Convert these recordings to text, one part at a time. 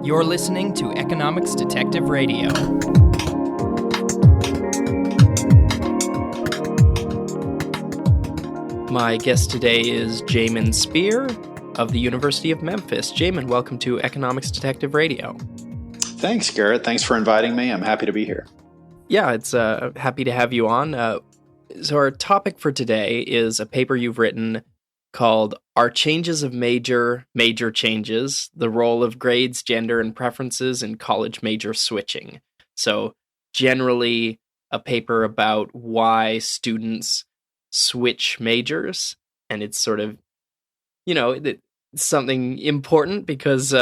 You're listening to Economics Detective Radio. My guest today is Jamin Speer of the University of Memphis. Jamin, welcome to Economics Detective Radio. Thanks, Garrett. Thanks for inviting me. I'm happy to be here. Yeah, it's happy to have you on. So our topic for today is a paper you've written called Are Changes of Major Changes? The Role of Grades, Gender, and Preferences in College Major Switching. So generally a paper about why students switch majors, and it's sort of, it's something important because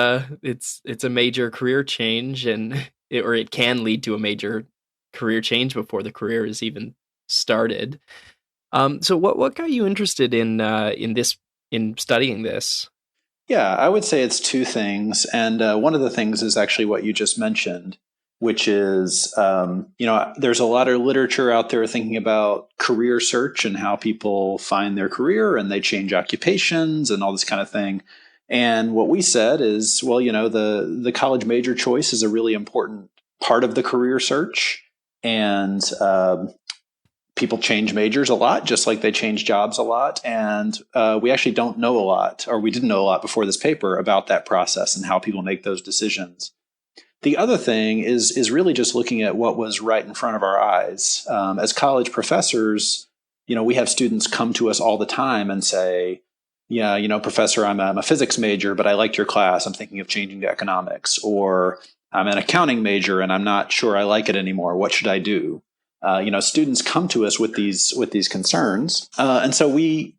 it's a major career change, and it can lead to a major career change before the career is even started. So what got you interested in studying this? Yeah, I would say it's two things. And one of the things is actually what you just mentioned, which is, there's a lot of literature out there thinking about career search and how people find their career and they change occupations and all this kind of thing. And what we said is, well, the college major choice is a really important part of the career search. And people change majors a lot, just like they change jobs a lot. And we actually don't know a lot, or we didn't know a lot before this paper about that process and how people make those decisions. The other thing is really just looking at what was right in front of our eyes. As college professors, we have students come to us all the time and say, yeah, professor, I'm a physics major, but I liked your class. I'm thinking of changing to economics. Or I'm an accounting major and I'm not sure I like it anymore. What should I do? Students come to us with these concerns, and so we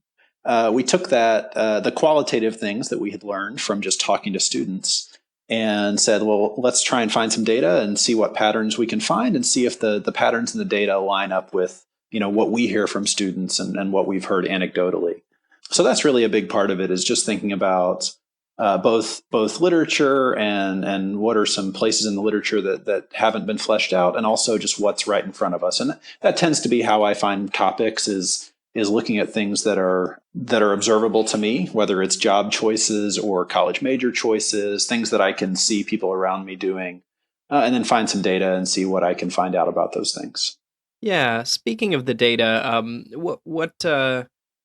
took that the qualitative things that we had learned from just talking to students and said, well, let's try and find some data and see what patterns we can find and see if the patterns in the data line up with what we hear from students and what we've heard anecdotally. So that's really a big part of it, is just thinking about both literature and what are some places in the literature that haven't been fleshed out, and also just what's right in front of us. And that tends to be how I find topics is looking at things that are observable to me, whether it's job choices or college major choices, things that I can see people around me doing, and then find some data and see what I can find out about those things. Yeah, speaking of the data,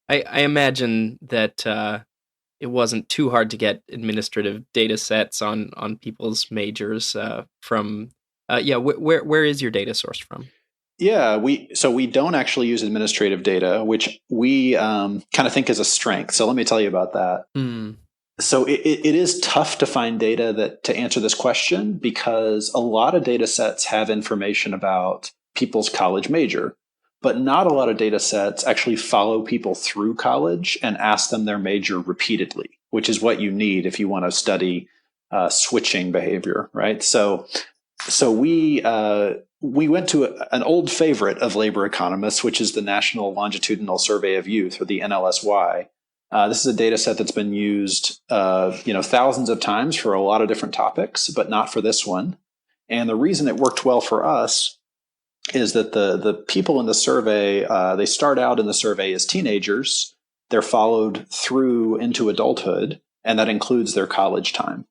I imagine that it wasn't too hard to get administrative data sets on people's majors from. Where is your data source from? Yeah, we don't actually use administrative data, which we kind of think is a strength. So let me tell you about that. So it is tough to find data to answer this question, because a lot of data sets have information about people's college major, but not a lot of data sets actually follow people through college and ask them their major repeatedly, which is what you need if you want to study switching behavior, right? So we went to an old favorite of labor economists, which is the National Longitudinal Survey of Youth, or the NLSY. This is a data set that's been used thousands of times for a lot of different topics, but not for this one. And the reason it worked well for us is that the people in the survey, they start out in the survey as teenagers. They're followed through into adulthood, and that includes their college time.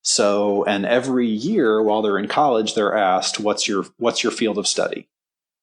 So, and every year while they're in college, they're asked, what's your field of study?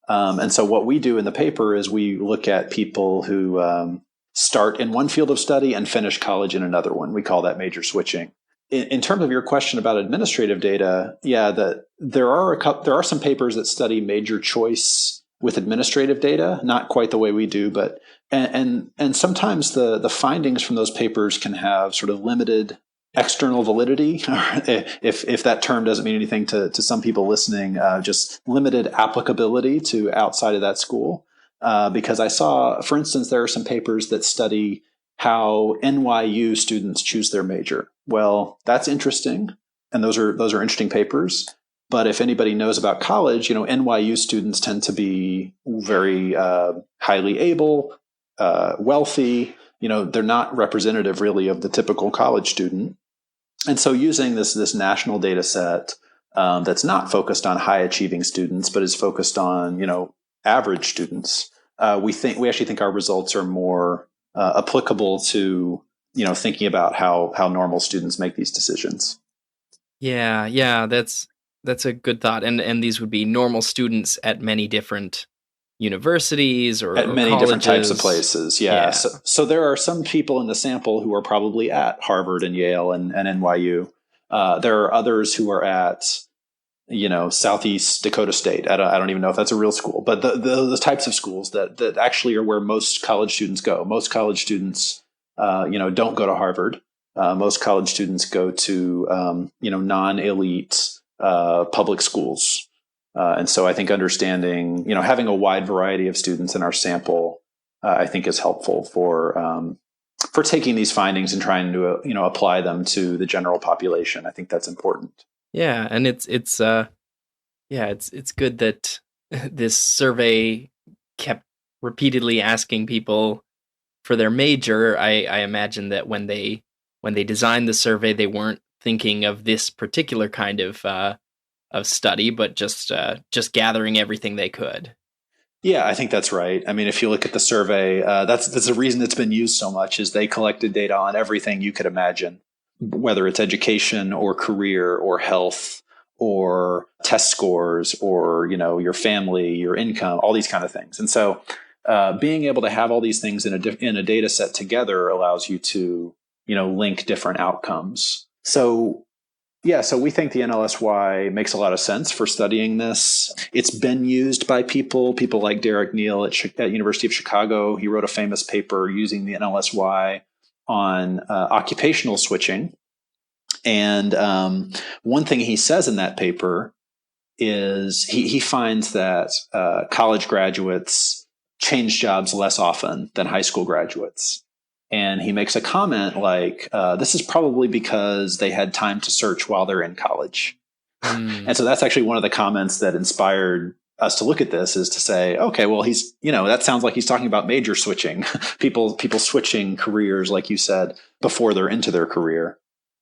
And so what we do in the paper is we look at people who start in one field of study and finish college in another one. We call that major switching. In terms of your question about administrative data, there are some papers that study major choice with administrative data, not quite the way we do, but and sometimes the findings from those papers can have sort of limited external validity, if that term doesn't mean anything to some people listening, just limited applicability to outside of that school. Because I saw, for instance, there are some papers that study how NYU students choose their major. Well, that's interesting, and those are interesting papers. But if anybody knows about college, NYU students tend to be very highly able, wealthy. They're not representative really of the typical college student. And so using this national data set that's not focused on high achieving students, but is focused on, average students, we actually think our results are more applicable to thinking about how normal students make these decisions. Yeah, that's a good thought. And these would be normal students at many different universities At or many different types of colleges. places, yeah. Yeah. So there are some people in the sample who are probably at Harvard and Yale and NYU. There are others who are at, Southeast Dakota State. I don't even know if that's a real school, but the types of schools that actually are where most college students go. Most college students, don't go to Harvard. Most college students go to, non-elite public schools. And so I think understanding, having a wide variety of students in our sample, I think is helpful for taking these findings and trying to, apply them to the general population. I think that's important. Yeah, and it's good that this survey kept repeatedly asking people for their major. I imagine that when they designed the survey, they weren't thinking of this particular kind of study, but just gathering everything they could. Yeah, I think that's right. I mean, if you look at the survey, that's the reason it's been used so much is they collected data on everything you could imagine, whether it's education or career or health or test scores or your family, your income, all these kind of things. And so, being able to have all these things in a data set together allows you to link different outcomes. So yeah, so we think the NLSY makes a lot of sense for studying this. It's been used by people like Derek Neal at University of Chicago. He wrote a famous paper using the NLSY on occupational switching. And one thing he says in that paper is he finds that college graduates change jobs less often than high school graduates. And he makes a comment like, this is probably because they had time to search while they're in college. And so that's actually one of the comments that inspired us to look at this, is to say, okay, well, that sounds like he's talking about major switching, people switching careers, like you said, before they're into their career.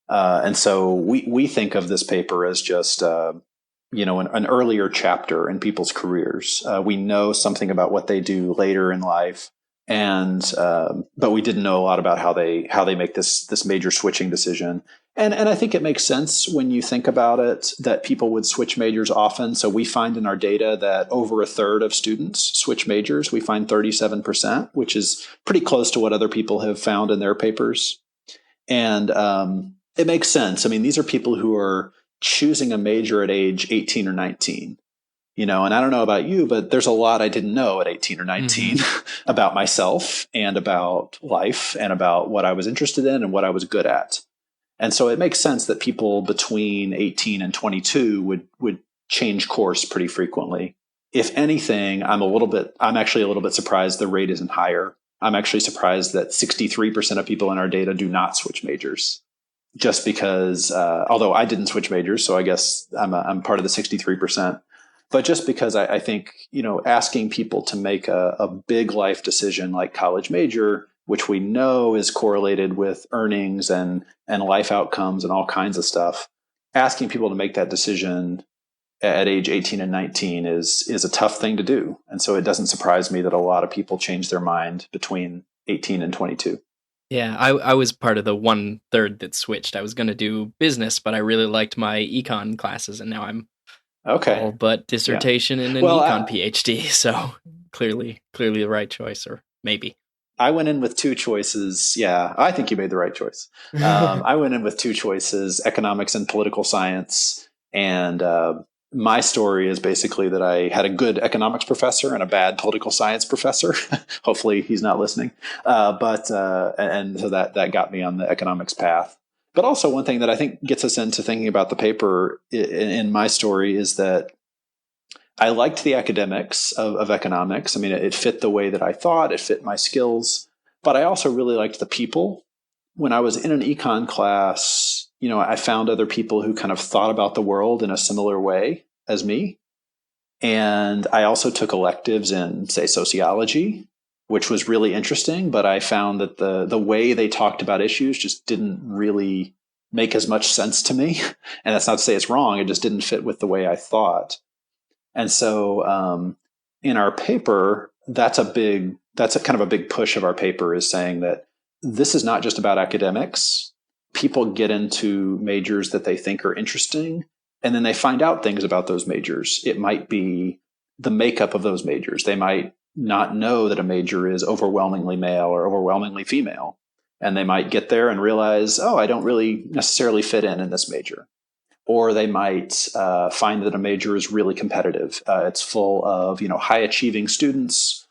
And so we think of this paper as just, an earlier chapter in people's careers. We know something about what they do later in life. And but we didn't know a lot about how they make this major switching decision, and I think it makes sense when you think about it that people would switch majors often. So we find in our data that over a third of students switch majors. We find 37%, which is pretty close to what other people have found in their papers, and it makes sense. I mean, these are people who are choosing a major at age 18 or 19. And I don't know about you, but there's a lot I didn't know at 18 or 19 about myself and about life and about what I was interested in and what I was good at. And so it makes sense that people between 18 and 22 would change course pretty frequently. If anything, I'm actually a little bit surprised the rate isn't higher. I'm actually surprised that 63% of people in our data do not switch majors, just because, although I didn't switch majors, so I guess I'm part of the 63%. But just because I think, asking people to make a big life decision like college major, which we know is correlated with earnings and life outcomes and all kinds of stuff, asking people to make that decision at age 18 and 19 is a tough thing to do. And so it doesn't surprise me that a lot of people change their mind between 18 and 22. Yeah, I was part of the 1/3 that switched. I was going to do business, but I really liked my econ classes, and now I'm all Okay. but dissertation in an Well, econ PhD. So clearly the right choice, or maybe. I went in with two choices. Yeah, I think you made the right choice. I went in with two choices: economics and political science. And my story is basically that I had a good economics professor and a bad political science professor. Hopefully, he's not listening. And so that got me on the economics path. But also, one thing that I think gets us into thinking about the paper in my story is that I liked the academics of economics. I mean, it fit the way that I thought, it fit my skills, but I also really liked the people. When I was in an econ class, I found other people who kind of thought about the world in a similar way as me. And I also took electives in, say, sociology, which was really interesting, but I found that the way they talked about issues just didn't really make as much sense to me. And that's not to say it's wrong, it just didn't fit with the way I thought. And so in our paper, that's a kind of a big push of our paper, is saying that this is not just about academics. people get into majors that they think are interesting, and then they find out things about those majors. It might be the makeup of those majors. They might not know that a major is overwhelmingly male or overwhelmingly female. And they might get there and realize, oh, I don't really necessarily fit in this major. Or they might find that a major is really competitive. It's full of, high achieving students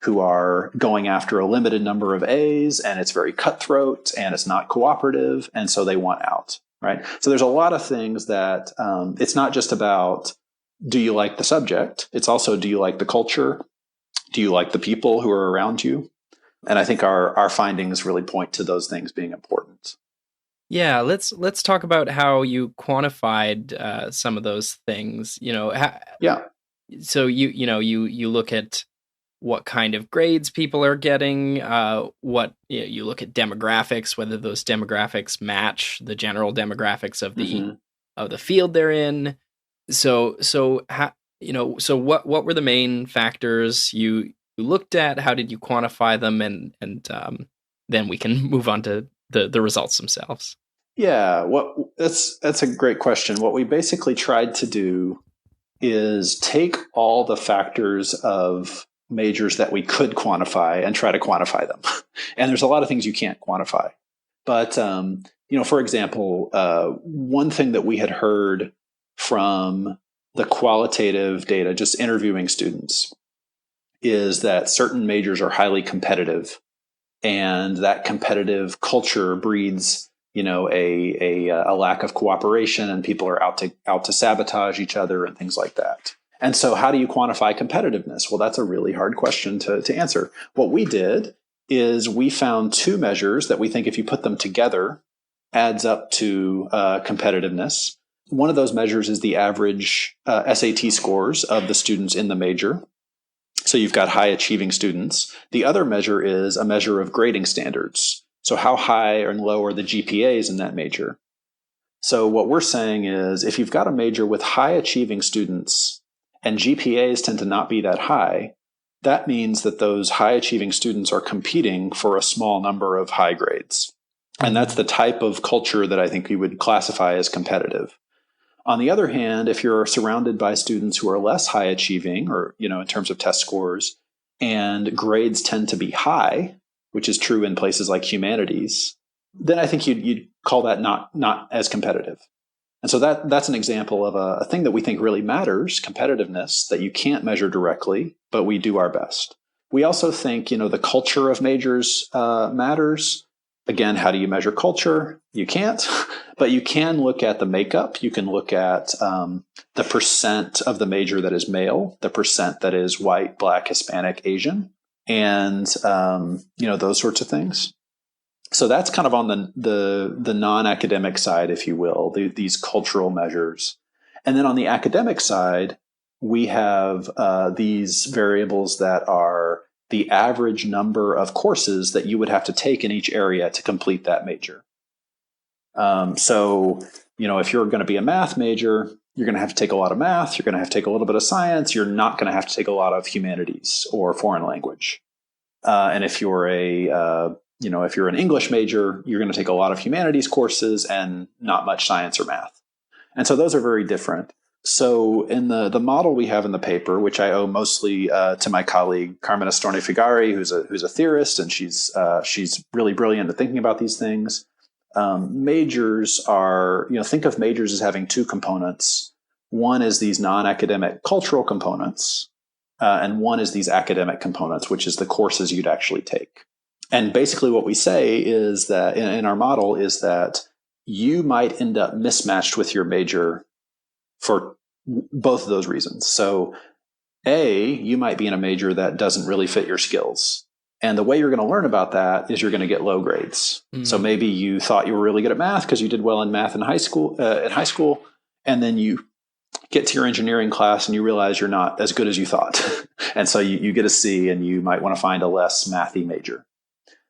who are going after a limited number of A's, and it's very cutthroat and it's not cooperative. And so they want out, right? So there's a lot of things that it's not just about, do you like the subject? It's also, do you like the culture? Do you like the people who are around you? And I think our findings really point to those things being important. Yeah, let's talk about how you quantified some of those things. Yeah. So you look at what kind of grades people are getting. You look at demographics, whether those demographics match the general demographics of the field they're in. So what were the main factors you looked at? How did you quantify them? And then we can move on to the results themselves. Yeah, that's a great question. What we basically tried to do is take all the factors of majors that we could quantify and try to quantify them. And there's a lot of things you can't quantify. But for example, one thing that we had heard from the qualitative data, just interviewing students, is that certain majors are highly competitive, and that competitive culture breeds, a lack of cooperation, and people are out to sabotage each other and things like that. And so, how do you quantify competitiveness? Well, that's a really hard question to answer. What we did is we found two measures that we think, if you put them together, adds up to competitiveness. One of those measures is the average SAT scores of the students in the major. So you've got high achieving students. The other measure is a measure of grading standards. So how high and low are the GPAs in that major? So what we're saying is, if you've got a major with high achieving students and GPAs tend to not be that high, that means that those high achieving students are competing for a small number of high grades. And that's the type of culture that I think we would classify as competitive. On the other hand, if you're surrounded by students who are less high achieving, or, in terms of test scores, and grades tend to be high, which is true in places like humanities, then I think you'd call that not as competitive. And so that's an example of a thing that we think really matters, competitiveness, that you can't measure directly, but we do our best. We also think, the culture of majors matters. Again, how do you measure culture? You can't, but you can look at the makeup. You can look at the percent of the major that is male, the percent that is white, Black, Hispanic, Asian, and those sorts of things. So that's kind of on the non-academic side, if you will, these cultural measures. And then on the academic side, we have these variables that are the average number of courses that you would have to take in each area to complete that major. So, if you're going to be a math major, you're going to have to take a lot of math. You're going to have to take a little bit of science. You're not going to have to take a lot of humanities or foreign language. And if you're if you're an English major, you're going to take a lot of humanities courses and not much science or math. And so those are very different. So in the model we have in the paper, which I owe mostly to my colleague Carmen Astorni-Figari, who's a theorist, and she's really brilliant at thinking about these things. Majors are, think of majors as having two components. One is these non-academic cultural components, and one is these academic components, which is the courses you'd actually take. And basically what we say is that in our model is that you might end up mismatched with your major for both of those reasons. So you might be in a major that doesn't really fit your skills. And the way you're going to learn about that is you're going to get low grades. Mm-hmm. So maybe you thought you were really good at math because you did well in math in high school, and then you get to your engineering class and you realize you're not as good as you thought. And so you get a C, and you might want to find a less mathy major.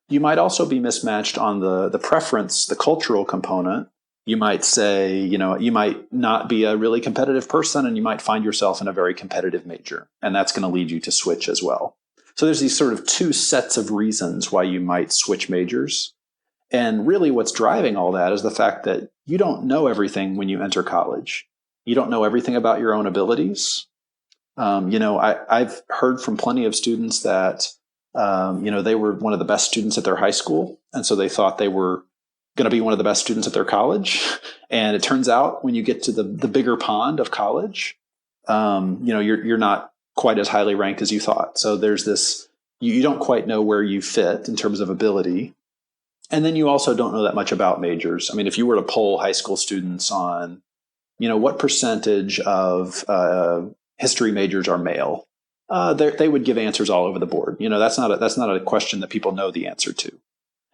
You might also be mismatched on the preference, the cultural component. You might say, you might not be a really competitive person, and you might find yourself in a very competitive major. And that's going to lead you to switch as well. So there's these sort of two sets of reasons why you might switch majors. And really what's driving all that is the fact that you don't know everything when you enter college. You don't know everything about your own abilities. I've heard from plenty of students that, they were one of the best students at their high school. And so they thought they were going to be one of the best students at their college. And it turns out when you get to the bigger pond of college, you're not quite as highly ranked as you thought. So there's this, you don't quite know where you fit in terms of ability. And then you also don't know that much about majors. I mean, if you were to poll high school students on, what percentage of history majors are male, they would give answers all over the board. That's not a question that people know the answer to.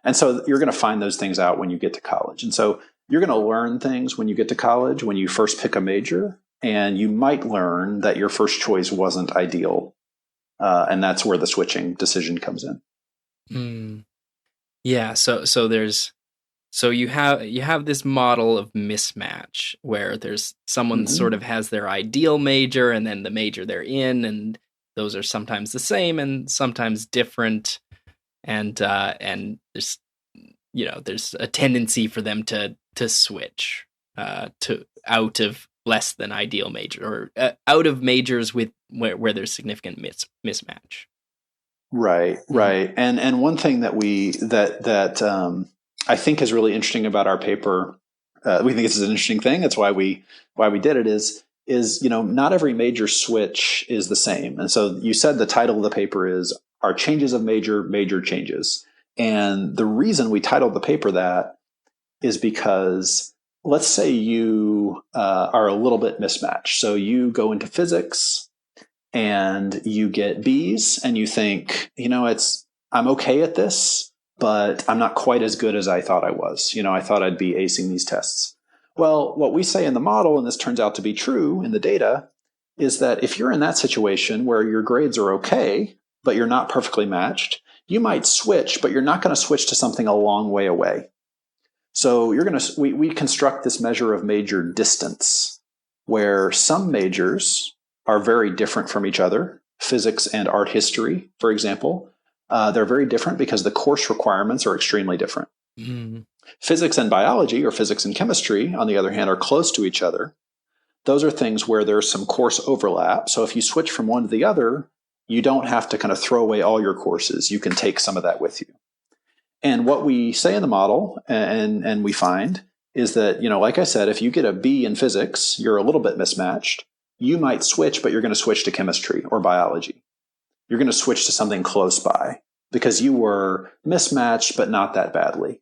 And so you're going to find those things out when you get to college. And so you're going to learn things when you get to college, when you first pick a major, and you might learn that your first choice wasn't ideal. And that's where the switching decision comes in. Mm. Yeah. So you have this model of mismatch where there's someone sort of has their ideal major and then the major they're in, and those are sometimes the same and sometimes different. And there's a tendency for them to switch to out of less than ideal major, or out of majors with where there's significant mismatch. Right. And one thing that I think is really interesting about our paper, we think this is an interesting thing. That's why we did it. Is not every major switch is the same. And so you said the title of the paper is "Are Changes of Major Changes?" And the reason we titled the paper that is because let's say you are a little bit mismatched. So you go into physics and you get B's and you think, I'm okay at this, but I'm not quite as good as I thought I was. I thought I'd be acing these tests. Well, what we say in the model, and this turns out to be true in the data, is that if you're in that situation where your grades are okay, but you're not perfectly matched, you might switch, but you're not going to switch to something a long way away. So we construct this measure of major distance, where some majors are very different from each other. Physics and art history, for example, they're very different because the course requirements are extremely different. Mm. Physics and biology, or physics and chemistry, on the other hand, are close to each other. Those are things where there's some course overlap. So if you switch from one to the other, you don't have to kind of throw away all your courses. You can take some of that with you. And what we say in the model, and we find, is that, like I said, if you get a B in physics, you're a little bit mismatched. You might switch, but you're going to switch to chemistry or biology. You're going to switch to something close by because you were mismatched, but not that badly,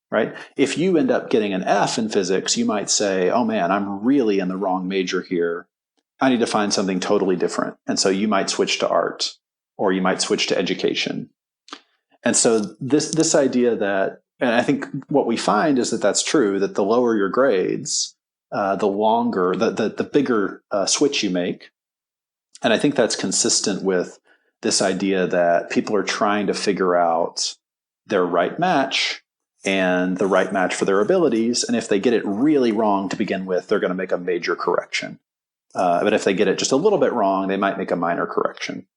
right? If you end up getting an F in physics, you might say, oh man, I'm really in the wrong major here. I need to find something totally different. And so you might switch to art, or you might switch to education. And so this idea that, and I think what we find is that that's true, that the lower your grades, the longer, the bigger switch you make. And I think that's consistent with this idea that people are trying to figure out their right match and the right match for their abilities. And if they get it really wrong to begin with, they're going to make a major correction. But if they get it just a little bit wrong, they might make a minor correction.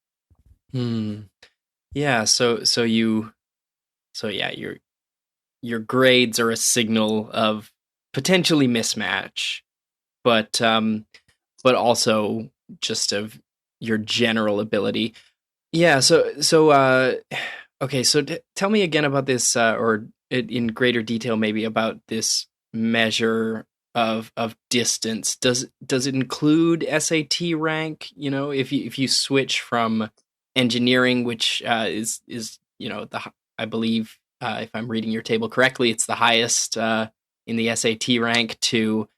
Yeah. So your grades are a signal of potentially mismatch, but also just of your general ability. Yeah. Okay. So tell me again about this, or in greater detail, maybe about this measure of distance. Does it include SAT rank? If you switch from engineering, which is I believe, if I'm reading your table correctly, it's the highest in the SAT rank, to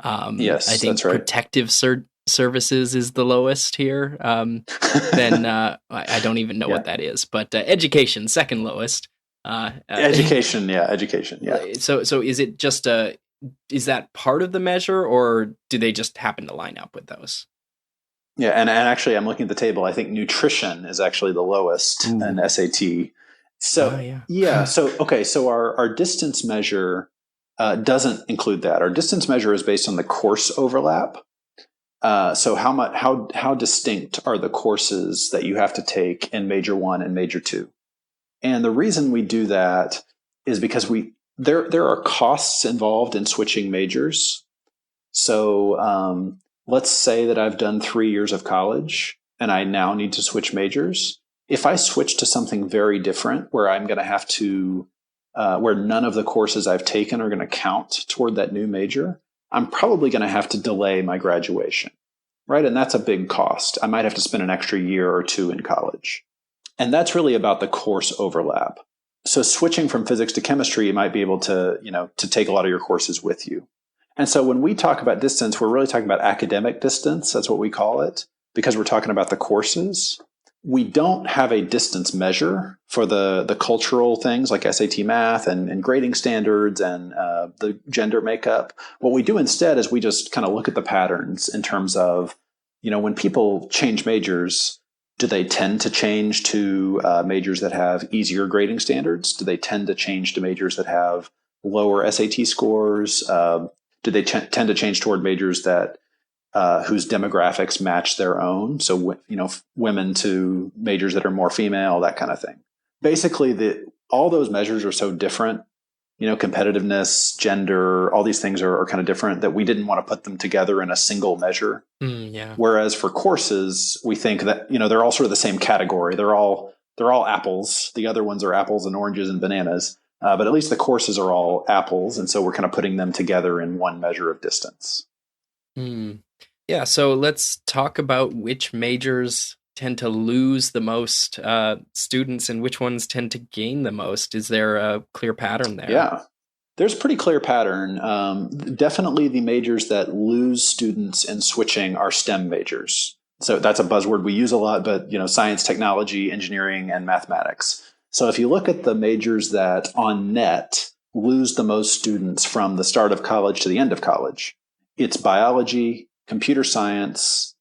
yes, I think that's right. protective services is the lowest here. Then I don't even know what that is, but education, second lowest. Education, yeah. So is it just is that part of the measure, or do they just happen to line up with those? Yeah, and actually, I'm looking at the table. I think nutrition is actually the lowest in SAT. So so our distance measure doesn't include that. Our distance measure is based on the course overlap. So how distinct are the courses that you have to take in major 1 and major 2? And the reason we do that is because there are costs involved in switching majors. So let's say that I've done 3 years of college and I now need to switch majors. If I switch to something very different where I'm going to have to, where none of the courses I've taken are going to count toward that new major, I'm probably going to have to delay my graduation, right? And that's a big cost. I might have to spend an extra year or two in college. And that's really about the course overlap. So switching from physics to chemistry, you might be able to, to take a lot of your courses with you. And so when we talk about distance, we're really talking about academic distance. That's what we call it, because we're talking about the courses. We don't have a distance measure for the cultural things like SAT math and grading standards and the gender makeup. What we do instead is we just kind of look at the patterns in terms of, when people change majors, do they tend to change to majors that have easier grading standards? Do they tend to change to majors that have lower SAT scores? Do they tend to change toward majors that whose demographics match their own? So, women to majors that are more female, that kind of thing. Basically, all those measures are so different. Competitiveness, gender, all these things are kind of different that we didn't want to put them together in a single measure. Yeah. Whereas for courses, we think that, they're all sort of the same category. They're all apples. The other ones are apples and oranges and bananas. But at least the courses are all apples. And so we're kind of putting them together in one measure of distance. Yeah. So let's talk about which majors tend to lose the most students and which ones tend to gain the most. Is there a clear pattern there? Yeah, there's a pretty clear pattern. Definitely the majors that lose students in switching are STEM majors. So that's a buzzword we use a lot, but science, technology, engineering, and mathematics. So if you look at the majors that on net lose the most students from the start of college to the end of college, it's biology, computer science,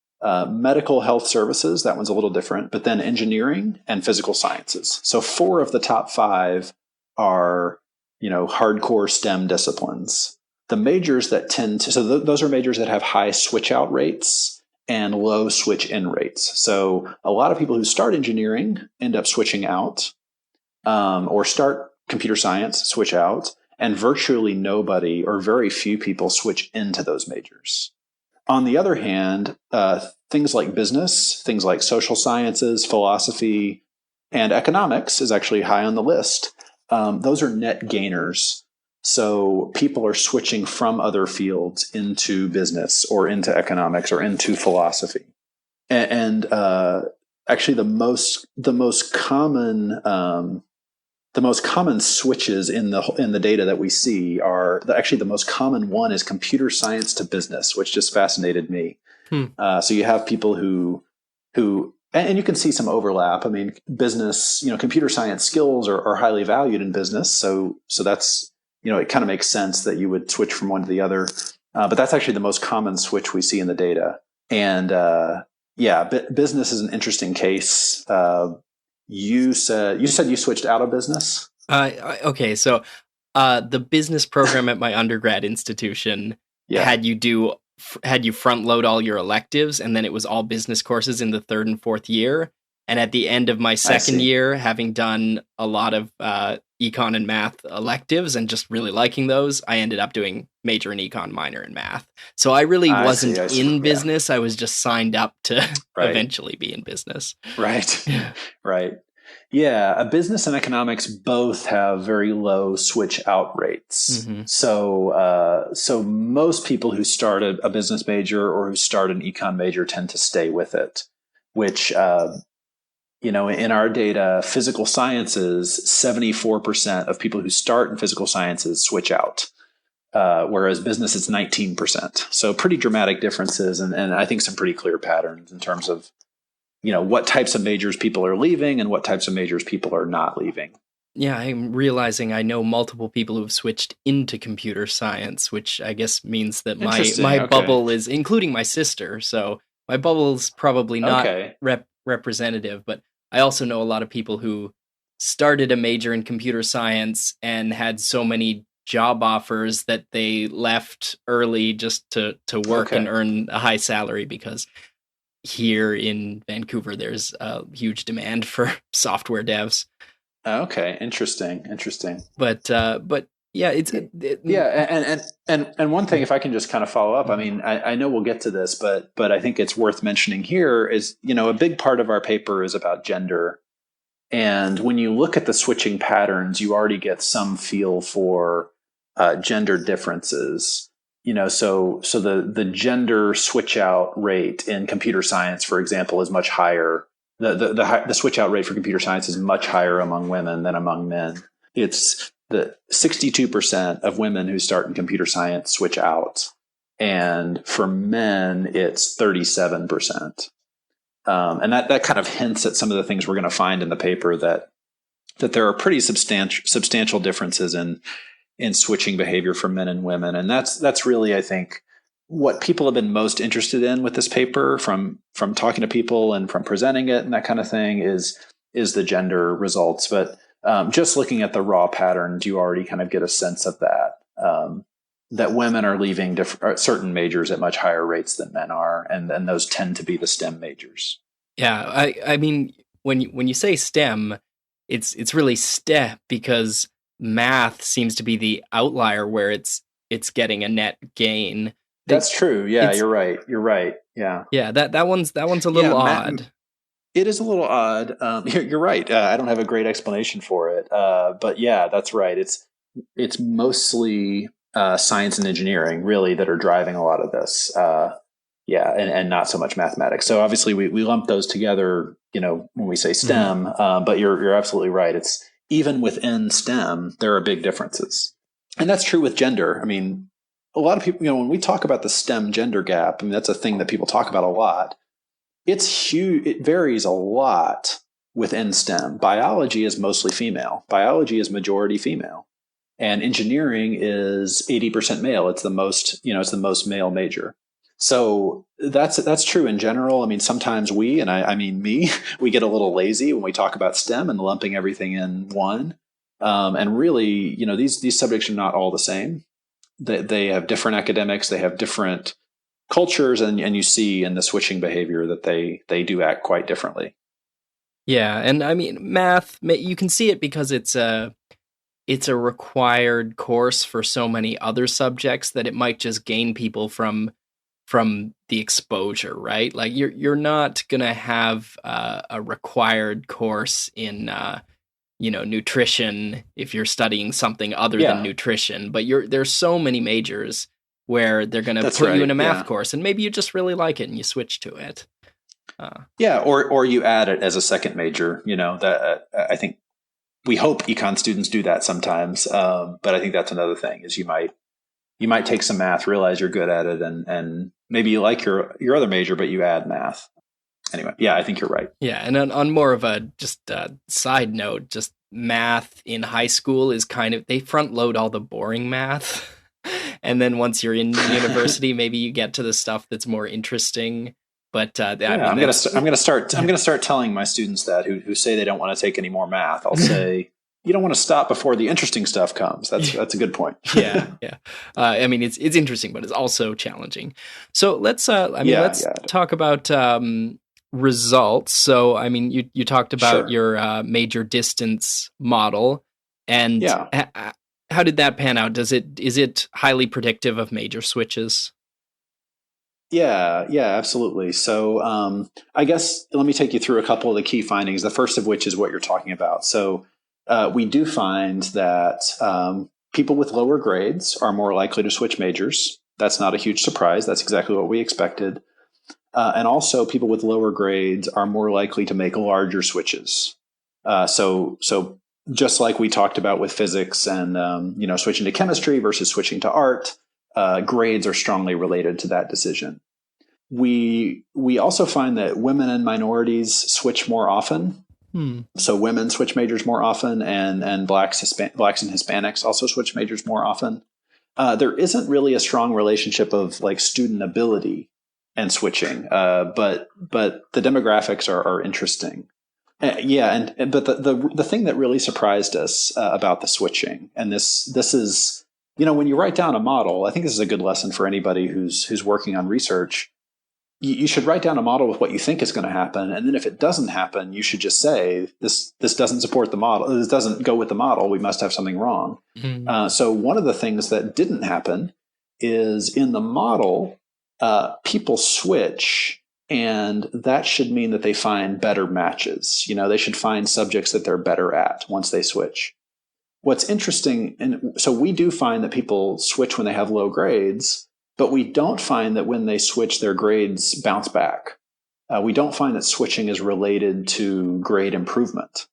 medical health services. That one's a little different, but then engineering and physical sciences. So 4 of the top 5 are, hardcore STEM disciplines. The majors that those are majors that have high switch out rates and low switch in rates. So a lot of people who start engineering end up switching out, or start computer science, switch out, and virtually nobody or very few people switch into those majors. On the other hand, things like business, things like social sciences, philosophy, and economics is actually high on the list. Those are net gainers. So people are switching from other fields into business or into economics or into philosophy. And actually, the most common switches in the data that we see are actually the most common one is computer science to business, which just fascinated me. So you have people who and you can see some overlap. I mean, business, computer science skills are highly valued in business. So that's, it kind of makes sense that you would switch from one to the other. But that's actually the most common switch we see in the data. And business is an interesting case. You said you switched out of business? Okay, so the business program at my undergrad institution had you front load all your electives, and then it was all business courses in the 3rd and 4th year. And at the end of my 2nd year, having done a lot of econ and math electives and just really liking those, I ended up doing major in econ, minor in math. So I really wasn't in business. I was just signed up to eventually be in business. Right. Right. Yeah. Business and economics both have very low switch out rates. Mm-hmm. So most people who start a business major or who start an econ major tend to stay with it, which, in our data, physical sciences, 74% of people who start in physical sciences switch out, whereas business is 19%. So pretty dramatic differences, and I think some pretty clear patterns in terms of, what types of majors people are leaving and what types of majors people are not leaving. Yeah, I'm realizing I know multiple people who've switched into computer science, which I guess means that my bubble is, including my sister, so my bubble's probably not representative, but I also know a lot of people who started a major in computer science and had so many job offers that they left early just to work and earn a high salary, because here in Vancouver, there's a huge demand for software devs. Okay, interesting. But yeah, Yeah, and one thing, if I can just kind of follow up, I mean, I know we'll get to this, but I think it's worth mentioning here is, a big part of our paper is about gender. And when you look at the switching patterns, you already get some feel for gender differences. So the gender switch out rate in computer science, for example, is much higher. The switch out rate for computer science is much higher among women than among men. It's the 62% of women who start in computer science switch out, and for men, it's 37%. And that kind of hints at some of the things we're going to find in the paper that there are pretty substantial differences in switching behavior for men and women, and that's really, I think, what people have been most interested in with this paper, from talking to people and from presenting it and that kind of thing, is the gender results. But just looking at the raw patterns, you already kind of get a sense of that. That women are leaving certain majors at much higher rates than men are, and those tend to be the STEM majors. Yeah, I mean, when you say STEM, it's really STEP, because math seems to be the outlier where it's getting a net gain. That's true. Yeah, you're right. Yeah. Yeah, that one's a little odd. It is a little odd. You're right. I don't have a great explanation for it, but yeah, that's right. It's mostly science and engineering, really, that are driving a lot of this. Yeah, and not so much mathematics. So obviously, we lump those together, when we say STEM. But you're absolutely right. It's even within STEM, there are big differences, and that's true with gender. I mean, a lot of people, when we talk about the STEM gender gap, I mean, that's a thing that people talk about a lot. It's huge. It varies a lot within STEM. Biology is mostly female. Biology is majority female, and engineering is 80% male. It's the most, it's the most male major. So that's true in general. I mean, sometimes I mean me, we get a little lazy when we talk about STEM and lumping everything in one. And really, these subjects are not all the same. They have different academics. They have different cultures, and you see in the switching behavior that they do act quite differently. Yeah, and I mean, math, you can see it because it's a required course for so many other subjects that it might just gain people from the exposure, right? Like you're not gonna have a required course in nutrition if you're studying something other than nutrition, but there's so many majors where they're gonna put you in a math course, and maybe you just really like it and you switch to it. Or you add it as a second major. That I think we hope econ students do that sometimes, but I think that's another thing, is you might take some math, realize you're good at it, and maybe you like your other major, but you add math. Anyway, yeah, I think you're right. Yeah, and on more of a side note, just math in high school is they front load all the boring math, and then once you're in university, maybe you get to the stuff that's more interesting. But I mean, I'm gonna start telling my students that who say they don't want to take any more math. I'll say, you don't want to stop before the interesting stuff comes. That's a good point. Yeah. I mean, it's interesting, but it's also challenging. So let's talk about results. So I mean, you talked about your major distance model, and how did that pan out? Is it highly predictive of major switches? Yeah, absolutely. So I guess let me take you through a couple of the key findings. The first of which is what you're talking about. So we do find that people with lower grades are more likely to switch majors. That's not a huge surprise. That's exactly what we expected. And also, people with lower grades are more likely to make larger switches. So just like we talked about with physics and switching to chemistry versus switching to art, grades are strongly related to that decision. We also find that women and minorities switch more often. So women switch majors more often, and blacks and Hispanics also switch majors more often. There isn't really a strong relationship of like student ability and switching, but the demographics are interesting. But the thing that really surprised us about the switching, and this is, when you write down a model, I think this is a good lesson for anybody who's working on research. you should write down a model with what you think is going to happen. And then if it doesn't happen, you should just say, this doesn't support the model. This doesn't go with the model. We must have something wrong. Mm-hmm. So one of the things that didn't happen is in the model, people switch, and that should mean that they find better matches. They should find subjects that they're better at once they switch. What's interesting, and so we do find that people switch when they have low grades, but we don't find that when they switch, their grades bounce back. We don't find that switching is related to grade improvement.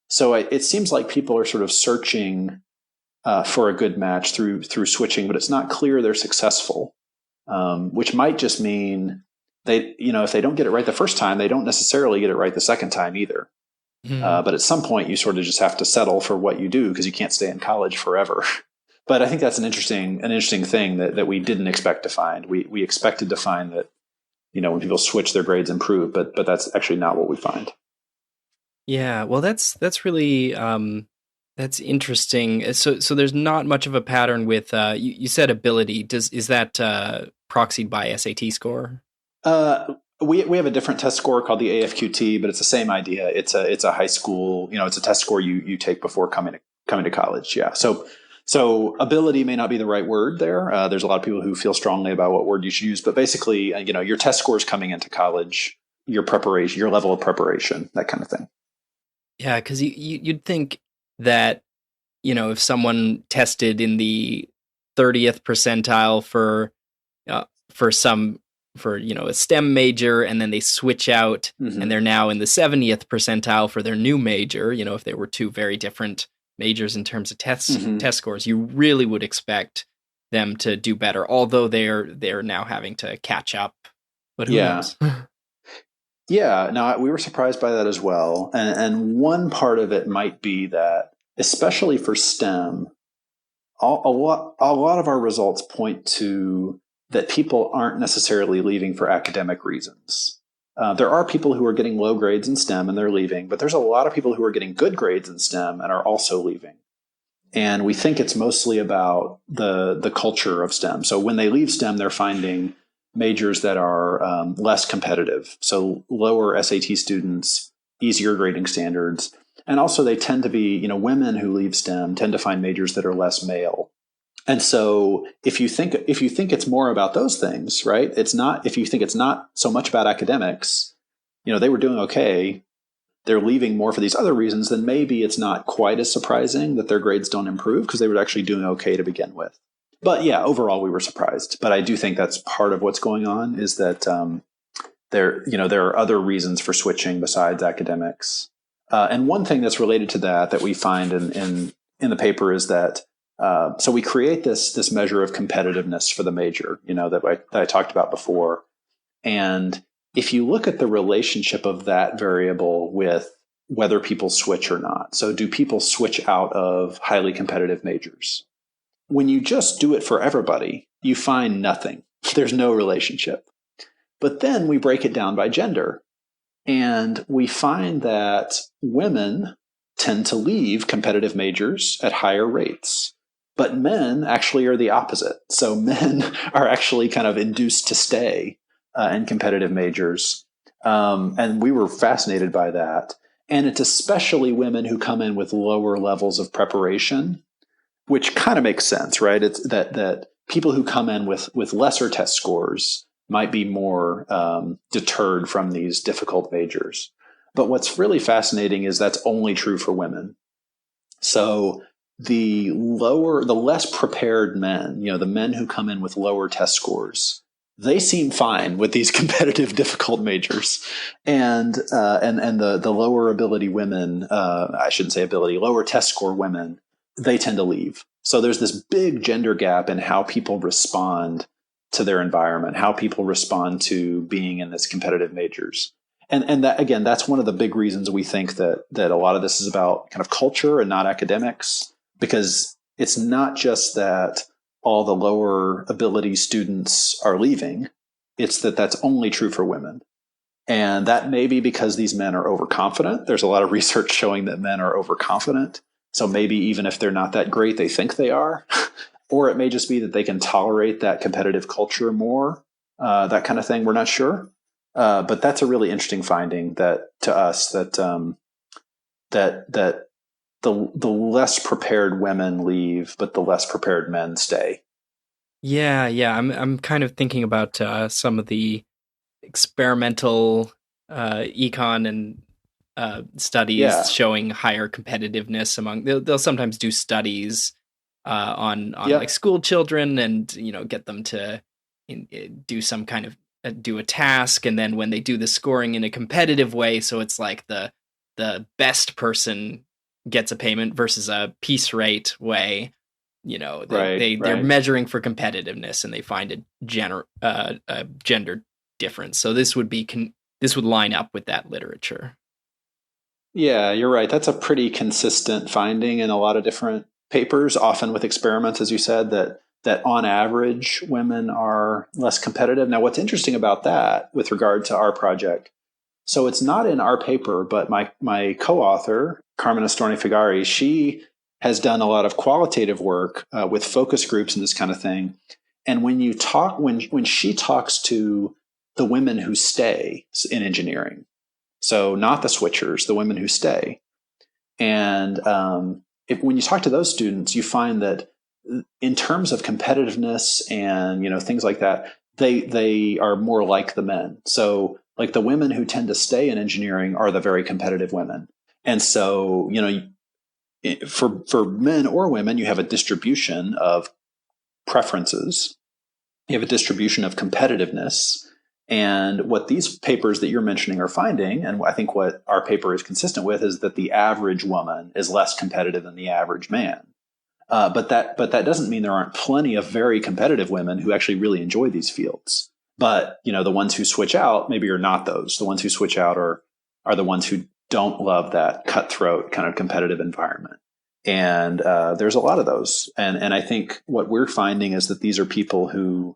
So it seems like people are sort of searching for a good match through switching, but it's not clear they're successful, which might just mean if they don't get it right the first time, they don't necessarily get it right the second time either. But at some point, you sort of just have to settle for what you do because you can't stay in college forever. But I think that's an interesting thing that we didn't expect to find. We expected to find that, when people switch, their grades improve, but that's actually not what we find. Yeah, well, that's really that's interesting. So there's not much of a pattern with you said ability. Is that proxied by SAT score? We have a different test score called the AFQT, but it's the same idea. It's a high school, it's a test score you take before coming to college. Yeah. So ability may not be the right word there. There's a lot of people who feel strongly about what word you should use, but basically, your test scores coming into college, your preparation, your level of preparation, that kind of thing. Yeah, because you'd think that, if someone tested in the 30th percentile for a STEM major, and then they switch out and they're now in the 70th percentile for their new major, if they were two very different majors in terms of test scores, you really would expect them to do better, although they're now having to catch up. But who knows? Yeah, no, we were surprised by that as well. And one part of it might be that, especially for STEM, a lot of our results point to that people aren't necessarily leaving for academic reasons. There are people who are getting low grades in STEM and they're leaving, but there's a lot of people who are getting good grades in STEM and are also leaving. And we think it's mostly about the culture of STEM. So when they leave STEM, they're finding majors that are less competitive. So lower SAT students, easier grading standards. And also they tend to be, women who leave STEM tend to find majors that are less male. And so if you think it's more about those things, right? If you think it's not so much about academics, they were doing okay, they're leaving more for these other reasons, then maybe it's not quite as surprising that their grades don't improve because they were actually doing okay to begin with. But yeah, overall we were surprised. But I do think that's part of what's going on is that there are other reasons for switching besides academics. And one thing that's related to that we find in the paper is that so we create this measure of competitiveness for the major, that I talked about before. And if you look at the relationship of that variable with whether people switch or not, so do people switch out of highly competitive majors? When you just do it for everybody, you find nothing. There's no relationship. But then we break it down by gender. And we find that women tend to leave competitive majors at higher rates. But men actually are the opposite. So men are actually kind of induced to stay in competitive majors. And we were fascinated by that. And it's especially women who come in with lower levels of preparation, which kind of makes sense, right? It's that people who come in with lesser test scores might be more deterred from these difficult majors. But what's really fascinating is that's only true for women. So the less prepared men, the men who come in with lower test scores, they seem fine with these competitive, difficult majors, and the lower ability women, I shouldn't say ability, lower test score women, they tend to leave. So there's this big gender gap in how people respond to their environment, how people respond to being in this competitive majors. And that, again, that's one of the big reasons we think that a lot of this is about kind of culture and not academics, because it's not just that all the lower ability students are leaving. It's that's only true for women. And that may be because these men are overconfident. There's a lot of research showing that men are overconfident. So maybe even if they're not that great, they think they are. Or it may just be that they can tolerate that competitive culture more. that kind of thing. We're not sure, but that's a really interesting finding that to us that the less prepared women leave, but the less prepared men stay. Yeah. I'm kind of thinking about some of the experimental econ and studies Yeah. showing higher competitiveness among. They'll sometimes do studies on like Yep. school children, and get them to do some kind of do a task, and then when they do the scoring in a competitive way, so it's like the best person gets a payment versus a piece rate way. Right. They're Right. measuring for competitiveness, and they find a gender difference. So this would line up with that literature. Yeah, you're right. That's a pretty consistent finding in a lot of different papers, often with experiments, as you said, that on average women are less competitive. Now, what's interesting about that with regard to our project, so it's not in our paper, but my co-author, Carmen Astorni Figari, she has done a lot of qualitative work with focus groups and this kind of thing. And when she talks to the women who stay in engineering, so not the switchers, the women who stay. And when you talk to those students, you find that in terms of competitiveness and things like that, they are more like the men. So like the women who tend to stay in engineering are the very competitive women. And so for men or women, you have a distribution of preferences. You have a distribution of competitiveness. And what these papers that you're mentioning are finding, and I think what our paper is consistent with, is that the average woman is less competitive than the average man. But that doesn't mean there aren't plenty of very competitive women who actually really enjoy these fields. But the ones who switch out maybe are not those. The ones who switch out are the ones who don't love that cutthroat kind of competitive environment. And there's a lot of those. And I think what we're finding is that these are people who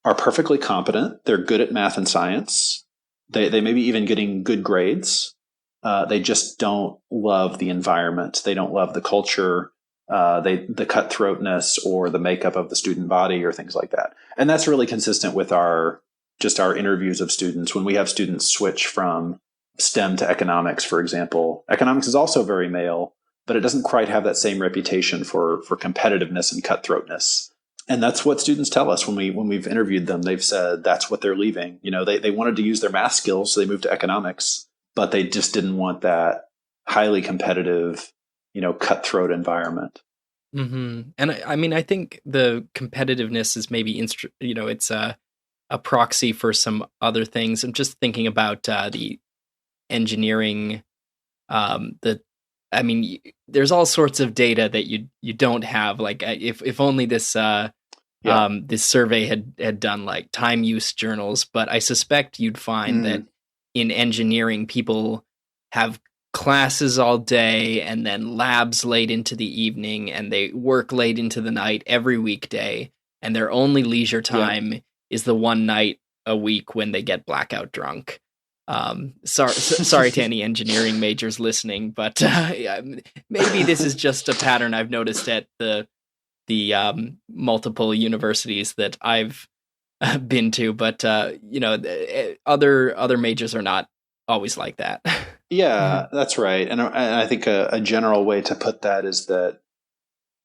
are perfectly competent. They're good at math and science. They may be even getting good grades. They just don't love the environment. They don't love the culture, the cutthroatness, or the makeup of the student body, or things like that. And that's really consistent with our interviews of students. When we have students switch from STEM to economics, for example, economics is also very male, but it doesn't quite have that same reputation for competitiveness and cutthroatness. And that's what students tell us when we've interviewed them. They've said that's what they're leaving. They wanted to use their math skills, so they moved to economics, but they just didn't want that highly competitive, cutthroat environment. Mm-hmm. And I mean, I think the competitiveness is maybe it's a proxy for some other things. I'm just thinking about the engineering. The I mean, there's all sorts of data that you don't have. Like if only this Yeah. this survey had done like time use journals. But I suspect you'd find that in engineering, people have classes all day and then labs late into the evening, and they work late into the night every weekday, and their only leisure time is the one night a week when they get blackout drunk. Sorry to any engineering majors listening, but yeah, maybe this is just a pattern I've noticed at the multiple universities that I've been to. But other majors are not always like that. Yeah, that's right. And I think a general way to put that is that,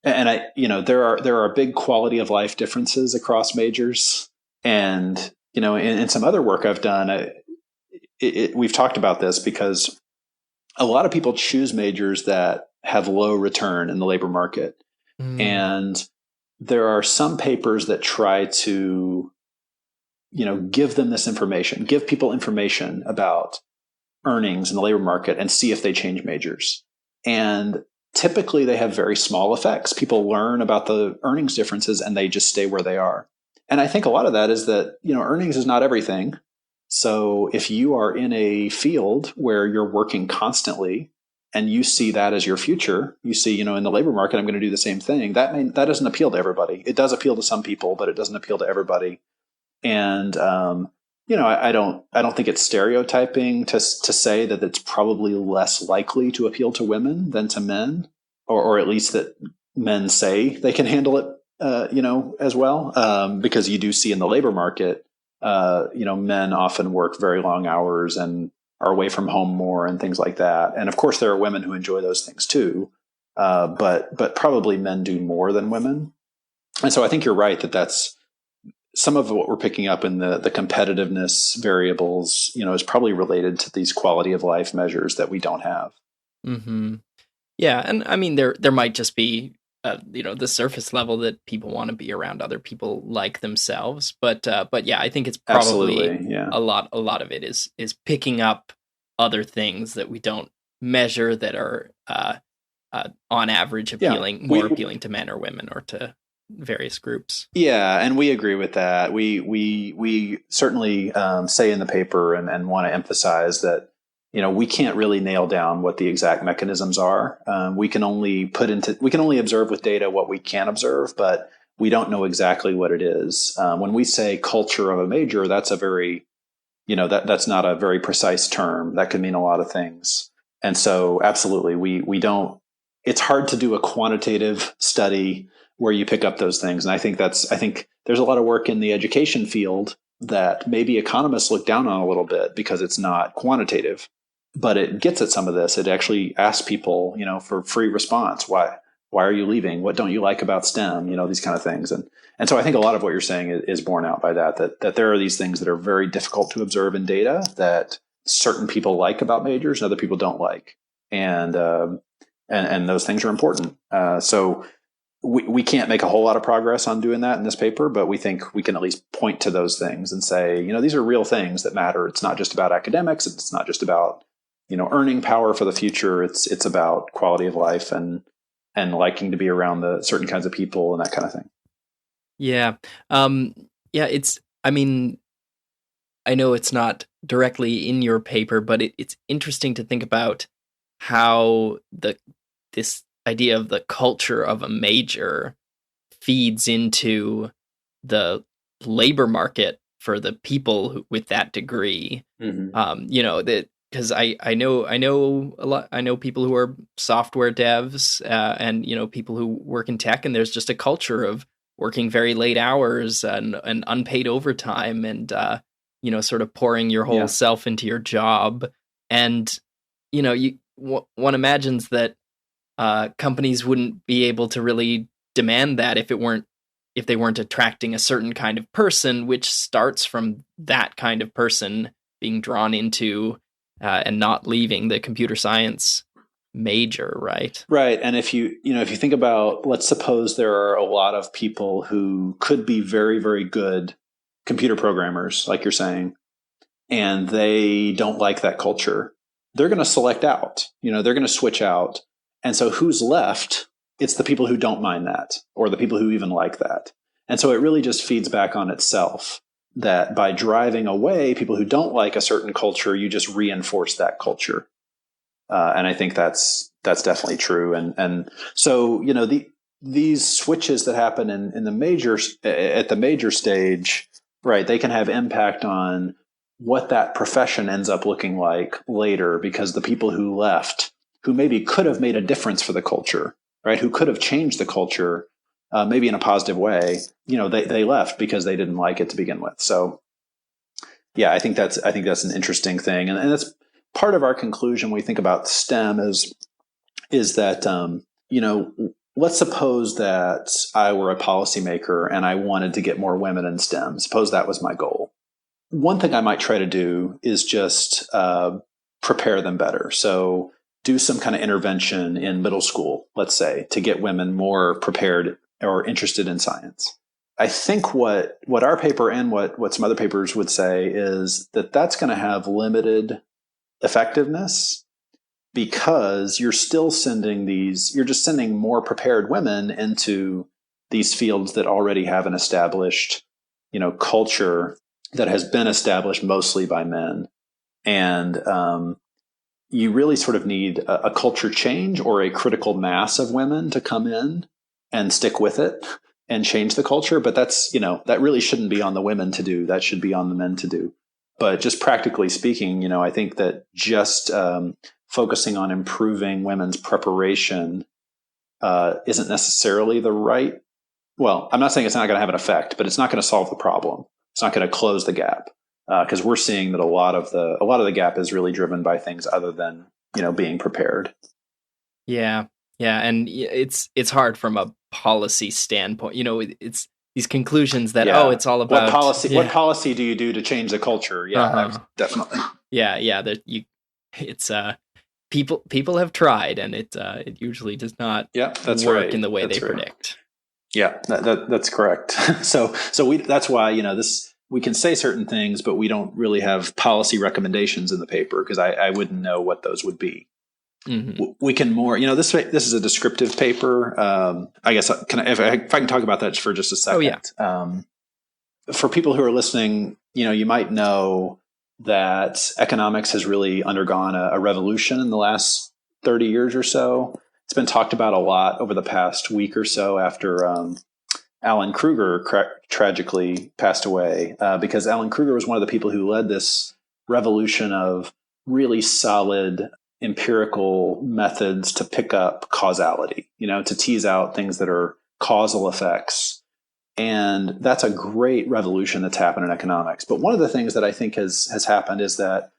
and there are big quality of life differences across majors. And, in some other work I've done, we've talked about this because a lot of people choose majors that have low return in the labor market. And there are some papers that try to, give them this information, give people information about earnings in the labor market and see if they change majors. And typically they have very small effects. People learn about the earnings differences and they just stay where they are. And I think a lot of that is that, earnings is not everything. So if you are in a field where you're working constantly and you see that as your future, you see, in the labor market, I'm going to do the same thing. That doesn't appeal to everybody. It does appeal to some people, but it doesn't appeal to everybody. And, I don't think it's stereotyping to say that it's probably less likely to appeal to women than to men, or at least that men say they can handle it, as well. Because you do see in the labor market, Men often work very long hours and are away from home more and things like that. And of course, there are women who enjoy those things too, but probably men do more than women. And so I think you're right that that's some of what we're picking up in the competitiveness variables, is probably related to these quality of life measures that we don't have. Mm-hmm. Yeah, and I mean there might just be the surface level that people want to be around other people like themselves, but yeah, I think it's probably Absolutely, yeah. a lot of it is picking up other things that we don't measure that are on average Yeah, more appealing to men or women or to various groups. yeah, and we agree with that. We certainly say in the paper and want to emphasize that we can't really nail down what the exact mechanisms are. We can only observe with data what we can observe, but we don't know exactly what it is. When we say culture of a major, that's a very that's not a very precise term. That could mean a lot of things. And so absolutely, we don't. It's hard to do a quantitative study where you pick up those things. And I think there's a lot of work in the education field that maybe economists look down on a little bit because it's not quantitative, but it gets at some of this. It actually asks people, for free response. Why are you leaving? What don't you like about STEM? These kind of things. And so I think a lot of what you're saying is borne out by that there are these things that are very difficult to observe in data that certain people like about majors and other people don't like. And those things are important. So we can't make a whole lot of progress on doing that in this paper, but we think we can at least point to those things and say, these are real things that matter. It's not just about academics. It's not just about, earning power for the future. It's about quality of life and liking to be around the certain kinds of people and that kind of thing. Yeah. Yeah, I mean, I know it's not directly in your paper, but it's interesting to think about how this idea of the culture of a major feeds into the labor market for the people with that degree. Mm-hmm. That because I know a lot. I know people who are software devs, and people who work in tech, and there's just a culture of working very late hours and unpaid overtime, and sort of pouring your whole self into your job. And one imagines that companies wouldn't be able to really demand that if they weren't attracting a certain kind of person, which starts from that kind of person being drawn into and not leaving the computer science major, right? Right. And if you think about, let's suppose there are a lot of people who could be very, very good computer programmers, like you're saying, and they don't like that culture, they're going to select out, they're going to switch out. And so who's left? It's the people who don't mind that, or the people who even like that. And so it really just feeds back on itself that by driving away people who don't like a certain culture, you just reinforce that culture. And I think that's definitely true. And so, these switches that happen in the majors at the major stage, right, they can have impact on what that profession ends up looking like later, because the people who left, who maybe could have made a difference for the culture, right, who could have changed the culture, maybe in a positive way, they left because they didn't like it to begin with. So, yeah, I think that's an interesting thing, and that's part of our conclusion when we think about STEM is that let's suppose that I were a policymaker and I wanted to get more women in STEM. Suppose that was my goal. One thing I might try to do is just prepare them better. So do some kind of intervention in middle school, let's say, to get women more prepared or interested in science. I think what our paper and what some other papers would say is that that's going to have limited effectiveness, because you're just sending more prepared women into these fields that already have an established, culture that has been established mostly by men. And you really sort of need a culture change or a critical mass of women to come in and stick with it and change the culture. But that's, that really shouldn't be on the women to do. That should be on the men to do. But just practically speaking, I think that just focusing on improving women's preparation isn't necessarily the right. Well, I'm not saying it's not going to have an effect, but it's not going to solve the problem. It's not going to close the gap, because we're seeing that a lot of the gap is really driven by things other than, being prepared. Yeah. Yeah. And it's hard from a policy standpoint. It's these conclusions that, it's all about what policy do you do to change the culture? Yeah, definitely. Yeah. It's people have tried, and it usually does not work in the way they predict. Yeah, that's correct. So that's why, we can say certain things, but we don't really have policy recommendations in the paper, because I wouldn't know what those would be. Mm-hmm. We can more, this is a descriptive paper. I guess if I can talk about that for just a second. Oh, yeah. For people who are listening, you might know that economics has really undergone a revolution in the last 30 years or so. It's been talked about a lot over the past week or so after Alan Kruger tragically passed away, because Alan Kruger was one of the people who led this revolution of really solid empirical methods to pick up causality, to tease out things that are causal effects. And that's a great revolution that's happened in economics. But one of the things that I think has happened is that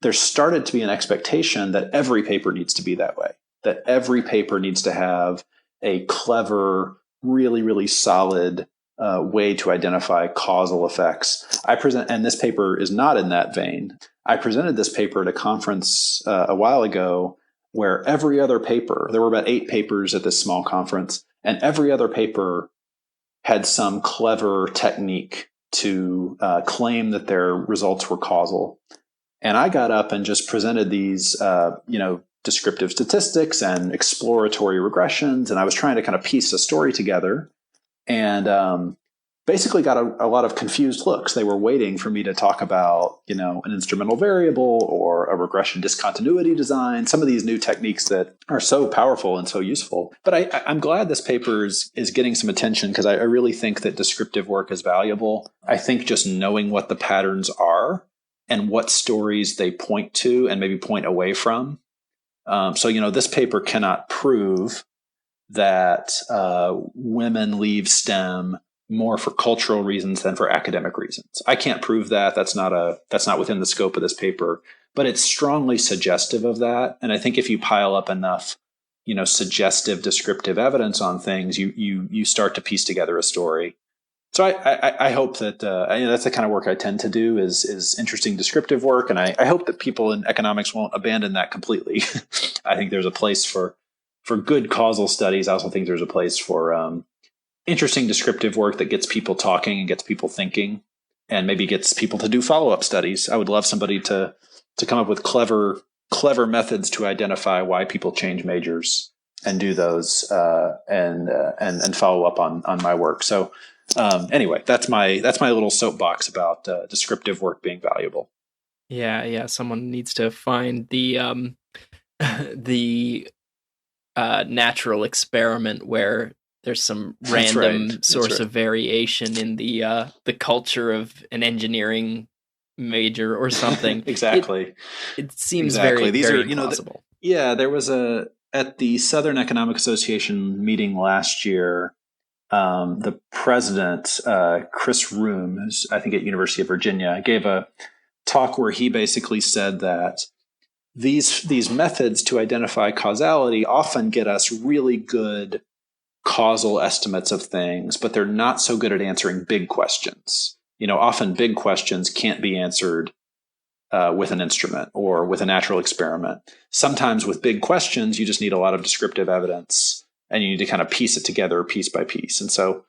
there started to be an expectation that every paper needs to be that way, that every paper needs to have a clever, really, really solid way to identify causal effects. And this paper is not in that vein. I presented this paper at a conference a while ago where every other paper, there were about 8 papers at this small conference, and every other paper had some clever technique to claim that their results were causal. And I got up and just presented these, descriptive statistics and exploratory regressions. And I was trying to kind of piece a story together, and basically got a lot of confused looks. They were waiting for me to talk about, an instrumental variable or a regression discontinuity design, some of these new techniques that are so powerful and so useful. But I'm glad this paper is getting some attention, because I really think that descriptive work is valuable. I think just knowing what the patterns are and what stories they point to and maybe point away from. So this paper cannot prove that women leave STEM more for cultural reasons than for academic reasons. I can't prove that. That's not within the scope of this paper, but it's strongly suggestive of that. And I think if you pile up enough, suggestive, descriptive evidence on things, you start to piece together a story. So I hope that that's the kind of work I tend to do is interesting descriptive work, and I hope that people in economics won't abandon that completely. I think there's a place for good causal studies. I also think there's a place for interesting descriptive work that gets people talking and gets people thinking, and maybe gets people to do follow-up studies. I would love somebody to come up with clever methods to identify why people change majors and do those and follow up on my work. So anyway, that's my little soapbox about descriptive work being valuable. Yeah. Someone needs to find the natural experiment where there's some random source of variation in the culture of an engineering major or something. Exactly. It seems very, very plausible. There was at the Southern Economic Association meeting last year, the president, Chris Room, who's I think at University of Virginia, gave a talk where he basically said that these methods to identify causality often get us really good causal estimates of things, but they're not so good at answering big questions. Often big questions can't be answered with an instrument or with a natural experiment. Sometimes with big questions, you just need a lot of descriptive evidence, and you need to kind of piece it together piece by piece. And so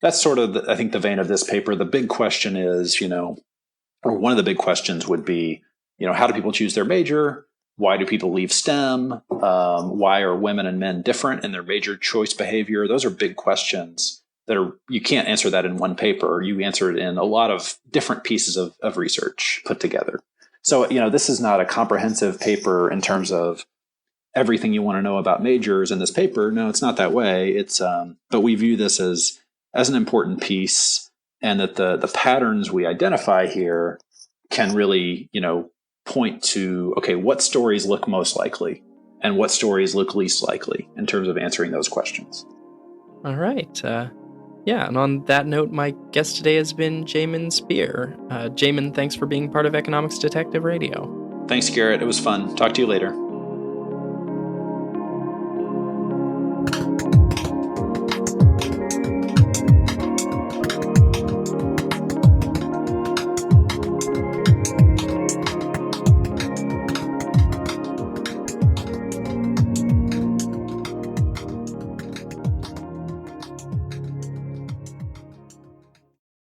that's sort of, I think, the vein of this paper. The big question is, or one of the big questions would be, how do people choose their major? Why do people leave STEM? Why are women and men different in their major choice behavior? Those are big questions you can't answer that in one paper. You answer it in a lot of different pieces of research put together. So, this is not a comprehensive paper in terms of everything you want to know about majors in this paper. No, it's not that way. It's, but we view this as an important piece, and that the patterns we identify here can really, point to, okay, what stories look most likely and what stories look least likely in terms of answering those questions. All right. Yeah, and on that note, my guest today has been Jamin Speer. Jamin, thanks for being part of Economics Detective Radio. Thanks, Garrett. It was fun. Talk to you later.